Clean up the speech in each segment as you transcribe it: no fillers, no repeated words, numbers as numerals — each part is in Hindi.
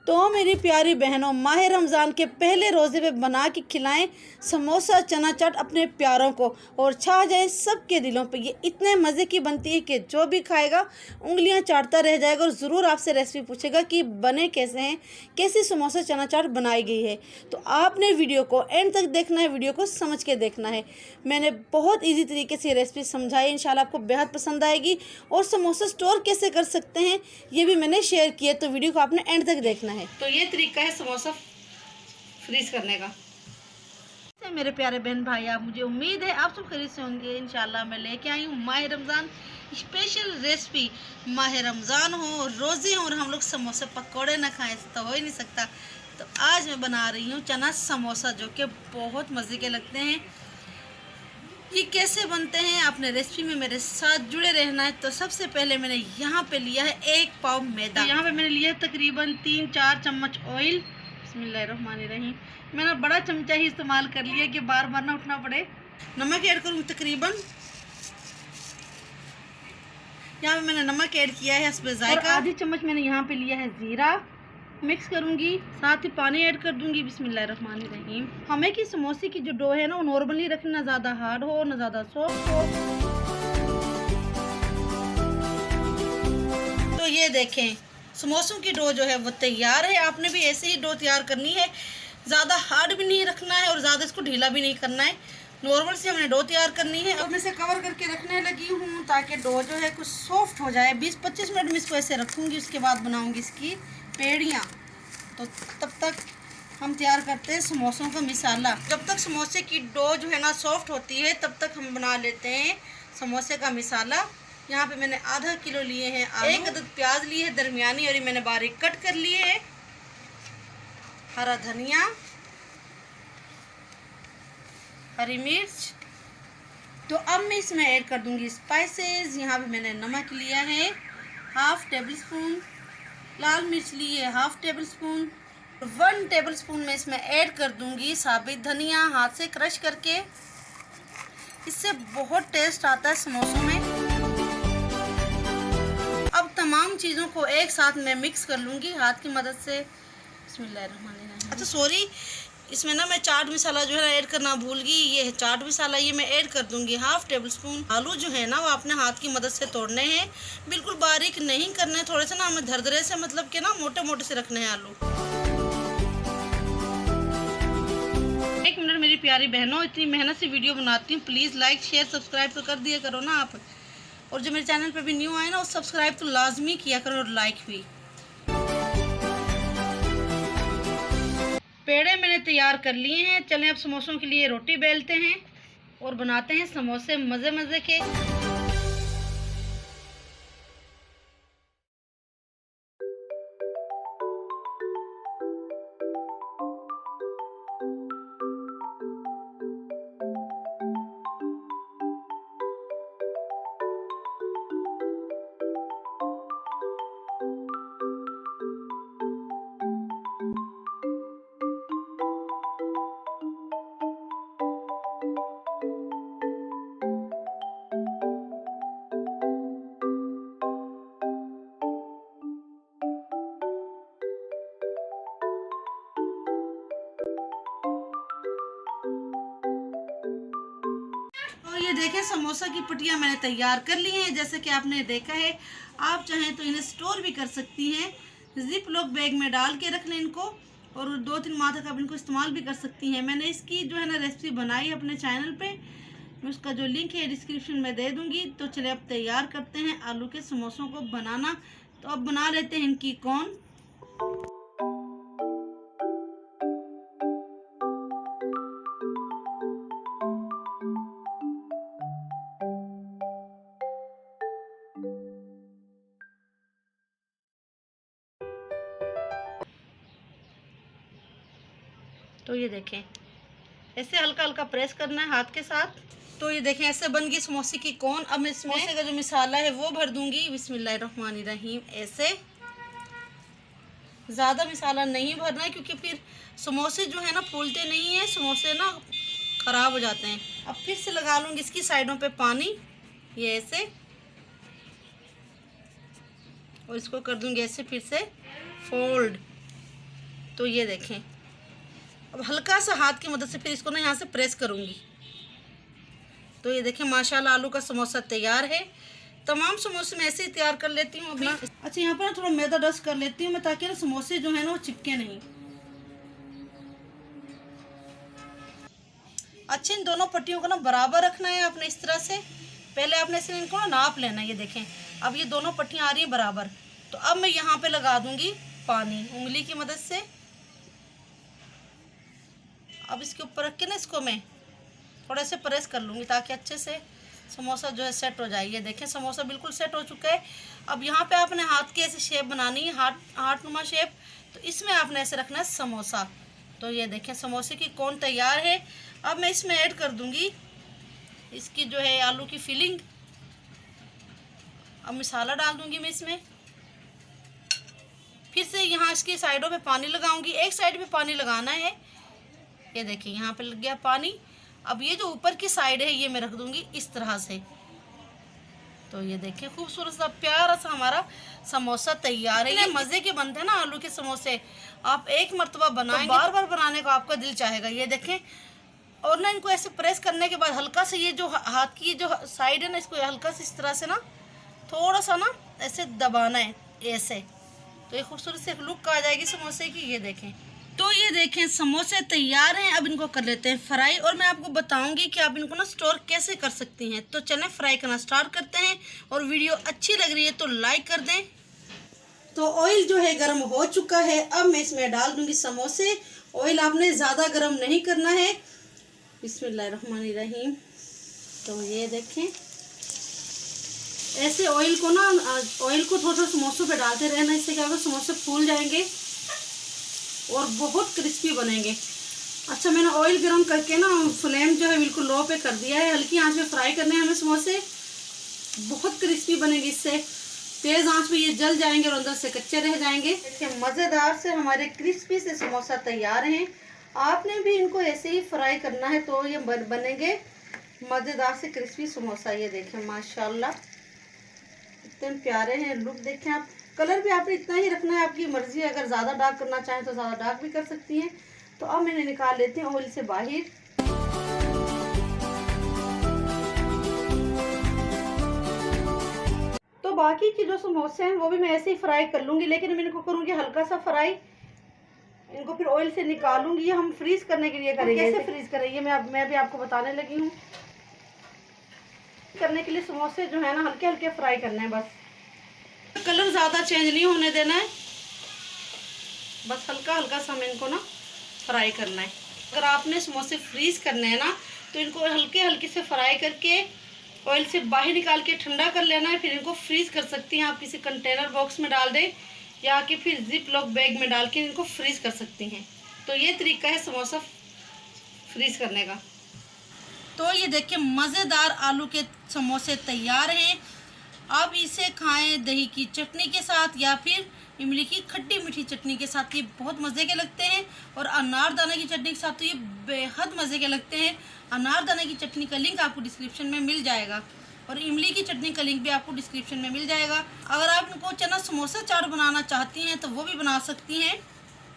तो मेरी प्यारी बहनों, माह रमज़ान के पहले रोज़े पे बना के खिलाएं समोसा चना चाट अपने प्यारों को और छा जाए सबके दिलों पे। ये इतने मज़े की बनती है कि जो भी खाएगा उंगलियां चाटता रह जाएगा और ज़रूर आपसे रेसिपी पूछेगा कि बने कैसे हैं, कैसी समोसा चना चाट बनाई गई है। तो आपने वीडियो को एंड तक देखना है, वीडियो को समझ के देखना है। मैंने बहुत ईजी तरीके से रेसिपी समझाई, इंशाल्लाह आपको बेहद पसंद आएगी। और समोसा स्टोर कैसे कर सकते हैं ये भी मैंने शेयर किया, तो वीडियो को आपने एंड तक देखना है। तो ये तरीका है समोसा फ्रीज करने का। मेरे प्यारे बहन भाई, आप मुझे उम्मीद है आप सब खरीद से होंगे। इंशाल्लाह मैं लेके आई हूँ माह रमज़ान स्पेशल रेसिपी। माह रमज़ान हो, रोज़े हो और हम लोग समोसे पकौड़े ना खाएं तो हो ही नहीं सकता। तो आज मैं बना रही हूँ चना समोसा, जो कि बहुत मज़े के लगते हैं। ये कैसे बनते हैं आपने रेसिपी में मेरे साथ जुड़े रहना है। तो सबसे पहले मैंने यहाँ पे लिया है 1 पाव मैदा। तो यहाँ पे मैंने लिया है तकरीबन 3-4 चम्मच ऑयल। बिस्मिल्लाहिर्रहमानिर्रहीम। मैंने बड़ा चमचा ही इस्तेमाल कर लिया कि बार बार ना उठना पड़े। नमक ऐड करूँगी तकरीबन, यहाँ पे मैंने नमक ऐड किया है हस्बे जायका। आधी चम्मच मैंने यहाँ पे लिया है जीरा, मिक्स करूँगी, साथ ही पानी ऐड कर दूँगी। बिस्मिल्लाहिर्रहमानिर्रहीम। हमें की समोसे की जो डो है ना, वो नॉर्मली रखना, ना ज़्यादा हार्ड हो ना ज़्यादा सॉफ्ट हो। तो ये देखें समोसों की डो जो है वो तैयार है। आपने भी ऐसे ही डो तैयार करनी है, ज़्यादा हार्ड भी नहीं रखना है और ज़्यादा इसको ढीला भी नहीं करना है। नॉर्मल से हमने डो तैयार करनी है। अब मैं इसे कवर करके रखने लगी हूँ ताकि डो जो है कुछ सॉफ्ट हो जाए। 20-25 मिनट में इसको ऐसे रखूँगी, उसके बाद बनाऊँगी इसकी पेड़ियाँ। तो तब तक हम तैयार करते हैं समोसों का मसाला। जब तक समोसे की डो जो है ना सॉफ्ट होती है, तब तक हम बना लेते हैं समोसे का मसाला। यहाँ पे मैंने आधा किलो लिए हैं आलू, 1 अदद प्याज लिए है दरमियानी और ये मैंने बारीक कट कर लिए है, हरा धनिया, हरी मिर्च। तो अब मैं इसमें ऐड कर दूंगी स्पाइसेस। यहाँ पे मैंने नमक लिया है 1/2 टेबल स्पून, लाल मिर्च ली है 1/2 टेबल स्पून, 1 टेबल स्पून में इसमें ऐड कर दूंगी साबित धनिया, हाथ से क्रश करके। इससे बहुत टेस्ट आता है समोसों में। अब तमाम चीज़ों को एक साथ मैं मिक्स कर लूँगी हाथ की मदद से। बिस्मिल्लाहिर्रहमानिर्रहीम। अच्छा सॉरी, इसमें ना मैं चाट मसाला जो है ना ऐड करना भूल गई। ये है चाट मसाला, ये मैं ऐड कर दूंगी 1/2 टेबल स्पून। आलू जो है ना वो अपने हाथ की मदद से तोड़ने हैं, बिल्कुल बारीक नहीं करने, थोड़े से ना हमें धरधरे से, मतलब कि ना मोटे मोटे से रखने हैं आलू। 1 मिनट मेरी प्यारी बहनों, इतनी मेहनत से वीडियो बनाती हूँ, प्लीज़ लाइक शेयर सब्सक्राइब तो कर दिया करो ना आप। और जो मेरे चैनल पे भी न्यू आए ना, वो सब्सक्राइब तो लाजमी किया करो और लाइक भी। पेड़े मैंने तैयार कर लिए हैं। चलें अब समोसों के लिए रोटी बेलते हैं और बनाते हैं समोसे मज़े मज़े के। ये देखें समोसा की पट्टियाँ मैंने तैयार कर ली हैं, जैसे कि आपने देखा है। आप चाहें तो इन्हें स्टोर भी कर सकती हैं, जिप लॉक बैग में डाल के रख लें इनको और 2-3 माह तक आप इनको इस्तेमाल भी कर सकती हैं। मैंने इसकी जो है ना रेसिपी बनाई अपने चैनल पे, मैं उसका जो लिंक है डिस्क्रिप्शन में दे दूँगी। तो चलिए अब तैयार करते हैं आलू के समोसों को बनाना। तो अब बना लेते हैं इनकी कौन। तो ये देखें ऐसे हल्का हल्का प्रेस करना है हाथ के साथ। तो ये देखें ऐसे बन गई समोसे की कौन। अब मैं समोसे का जो मसाला है वो भर दूंगी। बिस्मिल्लाहिर्रहमानिर्रहीम। ऐसे ज़्यादा मसाला नहीं भरना है क्योंकि फिर समोसे जो है ना फूलते नहीं हैं, समोसे ना ख़राब हो जाते हैं। अब फिर से लगा लूँगी इसकी साइडों पे पानी, ये ऐसे, और इसको कर दूँगी ऐसे फिर से फोल्ड। तो ये देखें, अब हल्का सा हाथ की मदद से फिर इसको ना यहाँ से प्रेस करूँगी। तो ये देखें माशाल्लाह आलू का समोसा तैयार है। तमाम समोसे मैं ऐसे ही तैयार कर लेती हूँ अभी। अच्छा, यहाँ पर थोड़ा मैदा डस्ट कर लेती हूँ मैं, ताकि ना समोसे जो है ना वो चिपके नहीं। अच्छा, इन दोनों पट्टियों को ना बराबर रखना है आपने इस तरह से। पहले आपने इसे इनको ना नाप लेना है। ये देखें अब ये दोनों पट्टियाँ आ रही हैं बराबर। तो अब मैं यहाँ पे लगा दूँगी पानी उंगली की मदद से। अब इसके ऊपर रख के ना इसको मैं थोड़े से प्रेस कर लूँगी, ताकि अच्छे से समोसा जो है सेट हो जाए। ये देखें समोसा बिल्कुल सेट हो चुका है। अब यहाँ पे आपने हाथ की ऐसे शेप बनानी है, हार्टनुमा शेप। तो इसमें आपने ऐसे रखना है समोसा। तो ये देखें समोसे की कोन तैयार है। अब मैं इसमें ऐड कर दूँगी इसकी जो है आलू की फिलिंग। अब मसाला डाल दूँगी मैं इसमें। फिर से यहाँ इसकी साइडों पे पानी लगाऊंगी। एक साइड पे पानी लगाना है। ये देखिए यहाँ पे लग गया पानी। अब ये जो ऊपर की साइड है ये मैं रख दूंगी इस तरह से। तो ये देखिए खूबसूरत सा प्यारा सा हमारा समोसा तैयार है। ये मज़े के बनते हैं ना आलू के समोसे। आप एक मरतबा बनाएंगे तो बार बार बनाने को आपका दिल चाहेगा। ये देखें, और ना इनको ऐसे प्रेस करने के बाद हल्का से ये जो हाथ की जो साइड है ना, इसको हल्का से इस तरह से ना थोड़ा सा ना ऐसे दबाना है ऐसे। तो ये खूबसूरत से एक लुक आ जाएगी समोसे की। ये देखें, तो ये देखें समोसे तैयार हैं। अब इनको कर लेते हैं फ्राई, और मैं आपको बताऊंगी कि आप इनको ना स्टोर कैसे कर सकती हैं। तो चलें फ्राई करना स्टार्ट करते हैं। और वीडियो अच्छी लग रही है तो लाइक कर दें। तो ऑयल जो है गर्म हो चुका है। अब मैं इसमें डाल दूंगी समोसे। ऑयल आपने ज़्यादा गर्म नहीं करना है। बिस्मिल्लाहिर्रहमानिर्रहीम। तो ये देखें ऐसे ऑयल को थोड़ा थोड़ा समोसों पे डालते रहना। इससे क्या होगा, समोसे फूल जाएंगे और बहुत क्रिस्पी बनेंगे। अच्छा, मैंने ऑयल गरम करके ना फ्लेम जो है बिल्कुल लो पे कर दिया है। हल्की आंच पे फ्राई करने हैं हमें समोसे। बहुत क्रिस्पी बनेंगे इससे। तेज़ आंच पे ये जल जाएंगे और अंदर से कच्चे रह जाएंगे। देखिए मज़ेदार से हमारे क्रिस्पी से समोसा तैयार हैं। आपने भी इनको ऐसे ही फ्राई करना है तो ये बनेंगे मज़ेदार से क्रिस्पी समोसा। ये देखें माशाल्लाह इतने प्यारे हैं। लुक देखें आप। कलर भी आपने इतना ही रखना है, आपकी मर्जी है। अगर ज़्यादा डार्क करना चाहें तो ज़्यादा डार्क भी कर सकती हैं। तो अब मैंने निकाल लेती हूँ ऑयल से बाहर। तो बाकी के जो समोसे हैं वो भी मैं ऐसे ही फ्राई कर लूँगी, लेकिन मैं इनको करूँगी हल्का सा फ्राई। इनको फिर ऑयल से निकालूंगी। हम फ्रीज करने के लिए करेंगे। कैसे फ्रीज करेंगे मैं भी आपको बताने लगी हूँ। करने के लिए समोसे जो है ना हल्के हल्के फ्राई करने हैं बस। कलर ज़्यादा चेंज नहीं होने देना है, बस हल्का हल्का सा हमें इनको ना फ्राई करना है। अगर आपने समोसे फ्रीज करने हैं ना तो इनको हल्के हल्के से फ्राई करके ऑयल से बाहर निकाल के ठंडा कर लेना है। फिर इनको फ्रीज कर सकती हैं आप, किसी कंटेनर बॉक्स में डाल दें या कि फिर जिप लॉक बैग में डाल के इनको फ्रीज कर सकती हैं। तो ये तरीका है समोसा फ्रीज करने का। तो ये देखिए मज़ेदार आलू के समोसे तैयार हैं। आप इसे खाएं दही की चटनी के साथ या फिर इमली की खट्टी मीठी चटनी के साथ। ये बहुत मज़े के लगते हैं। और अनारदाना की चटनी के साथ तो ये बेहद मज़े के लगते हैं। अनारदाना की चटनी का लिंक आपको डिस्क्रिप्शन में मिल जाएगा और इमली की चटनी का लिंक भी आपको डिस्क्रिप्शन में मिल जाएगा। अगर आप इनको चना समोसा चाट बनाना चाहती हैं तो वो भी बना सकती हैं।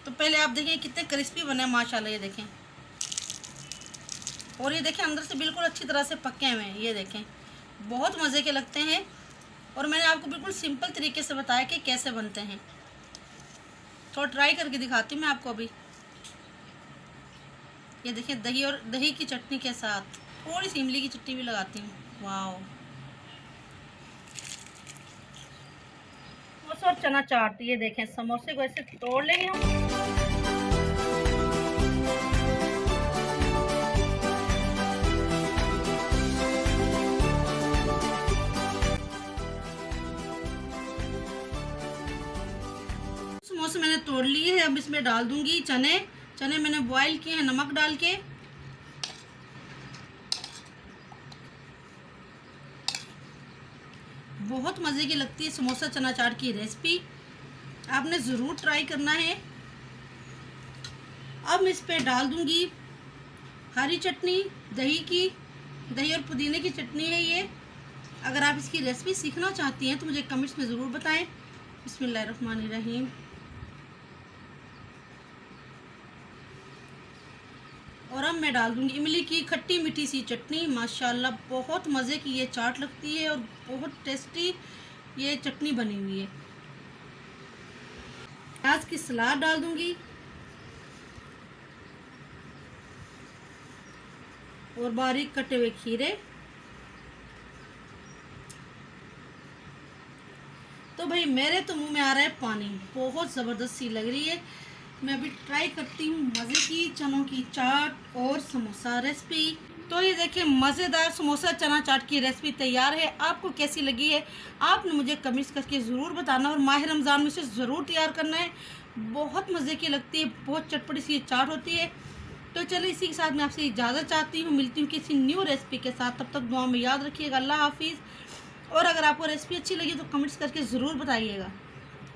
तो पहले आप देखें कितने क्रिस्पी बने माशाल्लाह। ये देखें, और ये देखें अंदर से बिल्कुल अच्छी तरह से पके हुए हैं। ये देखें बहुत मज़े के लगते हैं। और मैंने आपको बिल्कुल सिंपल तरीके से बताया कि कैसे बनते हैं। थोड़ा ट्राई करके दिखाती हूँ मैं आपको अभी। ये देखिए दही की चटनी के साथ थोड़ी सी इमली की चटनी भी लगाती हूँ। वाह, और चना चाट। ये देखें समोसे को ऐसे तोड़ लेंगे हम। समोसे मैंने तोड़ लिए हैं। अब इसमें डाल दूंगी चने मैंने बॉईल किए हैं नमक डाल के। बहुत मज़े की लगती है समोसा चना चाट की रेसिपी, आपने ज़रूर ट्राई करना है। अब मैं इस पर डाल दूंगी हरी चटनी, दही और पुदीने की चटनी है ये। अगर आप इसकी रेसिपी सीखना चाहती हैं तो मुझे कमेंट्स में ज़रूर बताएं। बिस्मिल्लाहिर्रहमानिर्रहीम। और अब मैं डाल दूंगी इमली की खट्टी मीठी सी चटनी। माशाल्लाह बहुत मज़े की ये चाट लगती है और बहुत टेस्टी ये चटनी बनी हुई है। प्याज की सलाद डाल दूंगी और बारीक कटे हुए खीरे। तो भाई मेरे तो मुंह में आ रहा है पानी, बहुत ज़बरदस्त सी लग रही है। मैं अभी ट्राई करती हूँ मज़े की चनों की चाट और समोसा रेसिपी। तो ये देखिए मज़ेदार समोसा चना चाट की रेसिपी तैयार है। आपको कैसी लगी है आपने मुझे कमेंट्स करके ज़रूर बताना और माह रमज़ान में से ज़रूर तैयार करना है। बहुत मज़े की लगती है, बहुत चटपटी सी चाट होती है। तो चलिए इसी के साथ मैं आपसे इजाज़त चाहती हूँ, मिलती हूँ किसी न्यू रेसिपी के साथ। तब तक दुआ में याद रखिएगा। अल्लाह हाफिज़। और अगर आपको रेसिपी अच्छी लगी तो कमेंट्स करके ज़रूर बताइएगा।